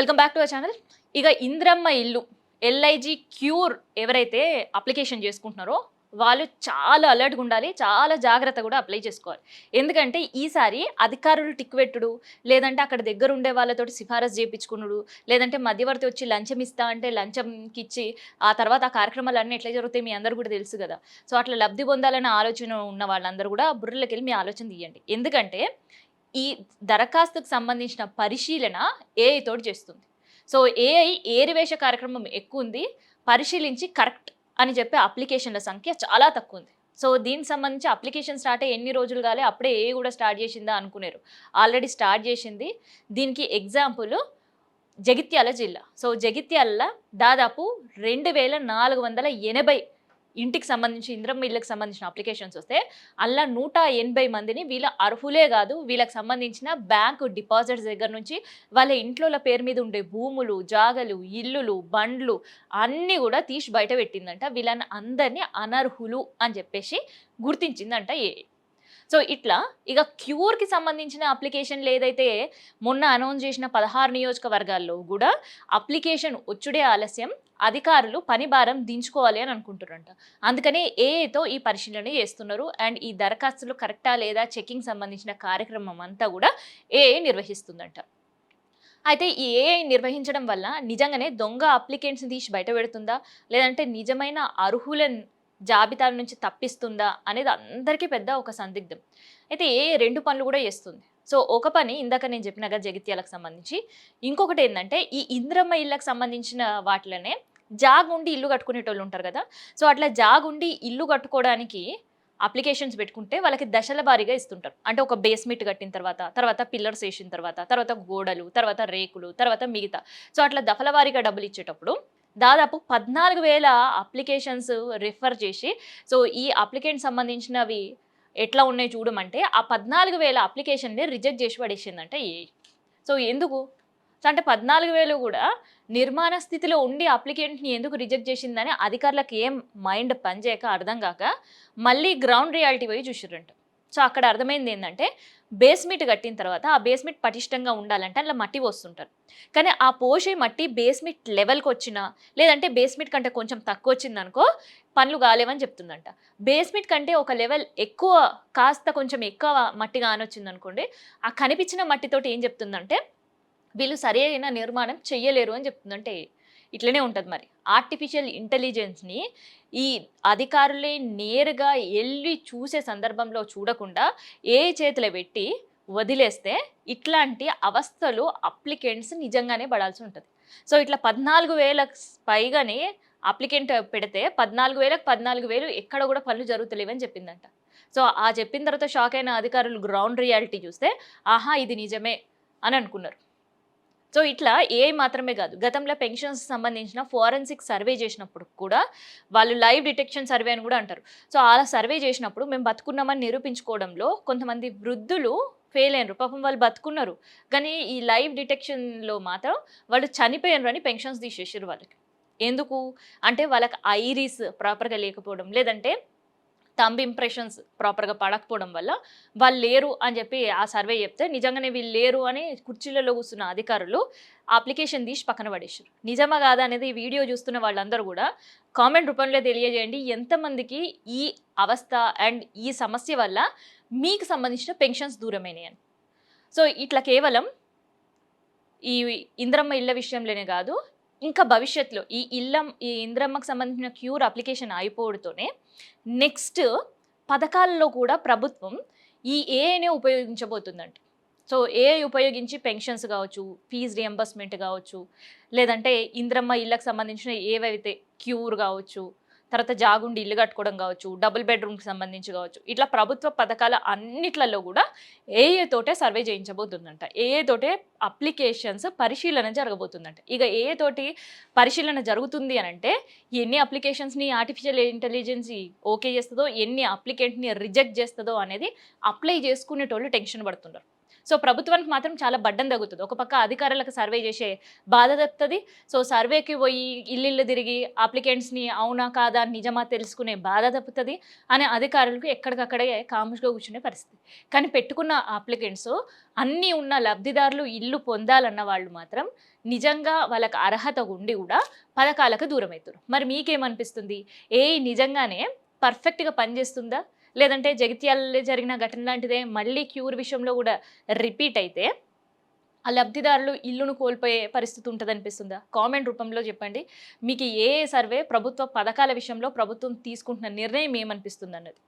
Welcome back to our channel. ఇక ఇంద్రమ్మ ఇల్లు LIG cure ఎవరైతే అప్లికేషన్ చేసుకుంటున్నారో వాళ్ళు చాలా అలర్ట్గా ఉండాలి, చాలా జాగ్రత్త కూడా అప్లై చేసుకోవాలి. ఎందుకంటే ఈసారి అధికారులు టిక్ పెట్టుడు, లేదంటే అక్కడ దగ్గర ఉండే వాళ్ళతోటి సిఫారసు చేయించుకున్నాడు, లేదంటే మధ్యవర్తి వచ్చి లంచం ఇస్తా అంటే లంచంకి ఇచ్చి ఆ తర్వాత ఆ కార్యక్రమాలు అన్నీ ఎట్లా జరుగుతాయి మీ అందరూ కూడా తెలుసు కదా. సో అట్లా లబ్ధి పొందాలనే ఆలోచన ఉన్న వాళ్ళందరూ కూడా బుర్రలోకి వెళ్ళి మీ ఆలోచన తీయండి. ఎందుకంటే ఈ దరఖాస్తుకు సంబంధించిన పరిశీలన ఏఐ తోటి చేస్తుంది. సో ఏఐ ఏరివేష కార్యక్రమం ఎక్కువ ఉంది, పరిశీలించి కరెక్ట్ అని చెప్పే అప్లికేషన్ల సంఖ్య చాలా తక్కువ ఉంది. సో దీనికి సంబంధించి అప్లికేషన్ స్టార్ట్ అయ్యి ఎన్ని రోజులు కాలే అప్పుడే ఏఐ కూడా స్టార్ట్ చేసిందా అనుకున్నారు. ఆల్రెడీ స్టార్ట్ చేసింది. దీనికి ఎగ్జాంపుల్ జగిత్యాల జిల్లా. సో జగిత్యాల దాదాపు 2480 ఇంటికి సంబంధించి ఇంద్రమ్మ ఇళ్ళకి సంబంధించిన అప్లికేషన్స్ వస్తే అలా 180 మందిని వీళ్ళ అర్హులే కాదు, వీళ్ళకి సంబంధించిన బ్యాంకు డిపాజిట్స్ దగ్గర నుంచి వాళ్ళ ఇంట్లోల పేరు మీద ఉండే భూములు, జాగలు, ఇల్లులు, బండ్లు అన్నీ కూడా తీసి బయట పెట్టిందంట. వీళ్ళని అందరినీ అనర్హులు అని చెప్పేసి గుర్తించిందంట ఏఐ. సో ఇట్లా ఇక క్యూర్కి సంబంధించిన అప్లికేషన్లు ఏదైతే మొన్న అనౌన్స్ చేసిన 16 నియోజకవర్గాల్లో కూడా అప్లికేషన్ వచ్చుడే ఆలస్యం, అధికారులు పని భారం దించుకోవాలి అని అనుకుంటున్నారంట. అందుకనే ఏఐతో ఈ పరిశీలన చేస్తున్నారు. అండ్ ఈ దరఖాస్తులు కరెక్టా లేదా చెకింగ్ సంబంధించిన కార్యక్రమం అంతా కూడా ఏఐ నిర్వహిస్తుందంట. అయితే ఈ ఏఐ నిర్వహించడం వల్ల నిజంగానే దొంగ అప్లికెంట్స్ని తీసి బయట పెడుతుందా, లేదంటే నిజమైన అర్హుల జాబితాల నుంచి తప్పిస్తుందా అనేది అందరికీ పెద్ద ఒక సందిగ్ధం. అయితే ఏఐ 2 పనులు కూడా చేస్తుంది. సో ఒక పని ఇందాక నేను చెప్పినగా జగిత్యాలకు సంబంధించి, ఇంకొకటి ఏంటంటే ఈ ఇంద్రమ్మ ఇళ్ళకి సంబంధించిన వాటిలోనే జాగుండి ఇల్లు కట్టుకునేటోళ్ళు ఉంటారు కదా. సో అట్లా జాగుండి ఇల్లు కట్టుకోవడానికి అప్లికేషన్స్ పెట్టుకుంటే వాళ్ళకి దశల వారీగా ఇస్తుంటారు. అంటే ఒక బేస్మెంట్ కట్టిన తర్వాత పిల్లర్స్ వేసిన తర్వాత గోడలు, తర్వాత రేకులు, తర్వాత మిగతా. సో అట్లా దఫల వారీగా డబ్బులు ఇచ్చేటప్పుడు దాదాపు 14,000 అప్లికేషన్స్ రిఫర్ చేసి, సో ఈ అప్లికెంట్ సంబంధించినవి ఎట్లా ఉన్నాయి చూడమంటే ఆ 14,000 అప్లికేషన్ని రిజెక్ట్ చేసి పడేసిందంట ఏఐ. సో ఎందుకు? సో అంటే 14,000 కూడా నిర్మాణ స్థితిలో ఉండి అప్లికెంట్ని ఎందుకు రిజెక్ట్ చేసిందని అధికారులకు ఏం మైండ్ పనిచేయక అర్థం కాక మళ్ళీ గ్రౌండ్ రియాలిటీ పోయి చూసిర్రంట. సో అక్కడ అర్థమైంది ఏంటంటే బేస్మెంట్ కట్టిన తర్వాత ఆ బేస్మెంట్ పటిష్టంగా ఉండాలంటే అందులో మట్టి పోస్తుంటారు. కానీ ఆ పోసే మట్టి బేస్మెంట్ లెవెల్కి వచ్చినా, లేదంటే బేస్మెంట్ కంటే కొంచెం తక్కువ వచ్చిందనుకో పనులు కాలేవని చెప్తుందంట. బేస్మెంట్ కంటే ఒక లెవెల్ ఎక్కువ, కాస్త కొంచెం ఎక్కువ మట్టి కానొచ్చిందనుకోండి, ఆ కనిపించిన మట్టితోటి ఏం చెప్తుందంటే వీళ్ళు సరైన నిర్మాణం చెయ్యలేరు అని చెప్తుందంటే ఇట్లనే ఉంటుంది. మరి ఆర్టిఫిషియల్ ఇంటెలిజెన్స్ని ఈ అధికారులే నేరుగా వెళ్ళి చూసే సందర్భంలో చూడకుండా ఏ చేతిలో పెట్టి వదిలేస్తే ఇట్లాంటి అవస్థలు అప్లికెంట్స్ నిజంగానే పడాల్సి ఉంటుంది. సో ఇట్లా 14,000 పైగానే అప్లికెంట్ పెడితే 14,000కి 14,000 ఎక్కడ కూడా పనులు జరుగుతలేవని చెప్పిందంట. సో ఆ చెప్పిన తర్వాత షాక్ అయిన అధికారులు గ్రౌండ్ రియాలిటీ చూస్తే ఆహా ఇది నిజమే అని అనుకున్నారు. సో ఇట్లా ఏఐ మాత్రమే కాదు, గతంలో పెన్షన్స్ సంబంధించిన ఫోరెన్సిక్ సర్వే చేసినప్పుడు కూడా వాళ్ళు లైవ్ డిటెక్షన్ సర్వే అని కూడా అంటారు. సో అలా సర్వే చేసినప్పుడు మేము బతుకున్నామని నిరూపించుకోవడంలో కొంతమంది వృద్ధులు ఫెయిల్ అయినరు. పాపం వాళ్ళు బతుకున్నారు, కానీ ఈ లైవ్ డిటెక్షన్లో మాత్రం వాళ్ళు చనిపోయినరు అని పెన్షన్స్ తీసేసారు వాళ్ళకి. ఎందుకు అంటే వాళ్ళకి ఐరిస్ ప్రాపర్గా లేకపోవడం, లేదంటే థంబ్ ఇంప్రెషన్స్ ప్రాపర్గా పడకపోవడం వల్ల వాళ్ళు లేరు అని చెప్పి ఆ సర్వే చెప్తే నిజంగానే వీళ్ళు లేరు అని కుర్చీలలో కూర్చున్న అధికారులు అప్లికేషన్ తీసి పక్కన పడేసారు. నిజమా కాదా అనేది ఈ వీడియో చూస్తున్న వాళ్ళందరూ కూడా కామెంట్ రూపంలో తెలియజేయండి. ఎంతమందికి ఈ అవస్థ అండ్ ఈ సమస్య వల్ల మీకు సంబంధించిన పెన్షన్స్ దూరమైనాయి అని. సో ఇట్లా కేవలం ఈ ఇంద్రమ్మ ఇళ్ళ విషయంలోనే కాదు, ఇంకా భవిష్యత్తులో ఈ ఇంద్రమ్మకు సంబంధించిన క్యూర్ అప్లికేషన్ అయిపోవడంతోనే నెక్స్ట్ పథకాల్లో కూడా ప్రభుత్వం ఈ ఏఐనే ఉపయోగించబోతుందంట. సో ఏఐ ఉపయోగించి పెన్షన్స్ కావచ్చు, ఫీజు రియంబర్స్మెంట్ కావచ్చు, లేదంటే ఇంద్రమ్మ ఇళ్ళకి సంబంధించిన ఏవైతే క్యూర్ కావచ్చు, తర్వాత జాగుండి ఇల్లు కట్టుకోవడం కావచ్చు, డబుల్ బెడ్రూమ్కి సంబంధించి కావచ్చు, ఇట్లా ప్రభుత్వ పథకాల అన్నిట్లలో కూడా ఏఐ తోటే సర్వే చేయించబోతుందంట. ఏఐ తోటే అప్లికేషన్స్ పరిశీలన జరగబోతుందంట. ఇక ఏఐ తోటి పరిశీలన జరుగుతుంది అని అంటే ఎన్ని అప్లికేషన్స్ని ఆర్టిఫిషియల్ ఇంటెలిజెన్స్ ఓకే చేస్తుందో, ఎన్ని అప్లికెంట్ని రిజెక్ట్ చేస్తుందో అనేది అప్లై చేసుకునేటోళ్ళు టెన్షన్ పడుతున్నారు. సో ప్రభుత్వానికి మాత్రం చాలా బడ్డన్ తగ్గుతుంది. ఒక పక్క అధికారులకు సర్వే చేసే బాధ తప్పుతుంది. సో సర్వేకి పోయి ఇల్లు తిరిగి అప్లికెంట్స్ని అవునా కాదా నిజమా తెలుసుకునే బాధ తప్పుతుంది అనే అధికారులకు ఎక్కడికక్కడే కాముష్గా కూర్చునే పరిస్థితి. కానీ పెట్టుకున్న అప్లికెంట్స్ అన్నీ ఉన్న లబ్ధిదారులు ఇల్లు పొందాలన్న వాళ్ళు మాత్రం నిజంగా వాళ్ళకి అర్హత ఉండి కూడా పథకాలకు దూరం అవుతారు. మరి మీకేమనిపిస్తుంది? నిజంగానే పర్ఫెక్ట్గా పనిచేస్తుందా, లేదంటే జగిత్యాలలో జరిగిన ఘటన లాంటిదే మళ్ళీ క్యూర్ విషయంలో కూడా రిపీట్ అయితే ఆ లబ్ధిదారులు ఇల్లును కోల్పోయే పరిస్థితి ఉంటుందనిపిస్తుందా? కామెంట్ రూపంలో చెప్పండి. మీకు సర్వే ప్రభుత్వ పథకాల విషయంలో ప్రభుత్వం తీసుకుంటున్న నిర్ణయం ఏమనిపిస్తుంది అన్నది.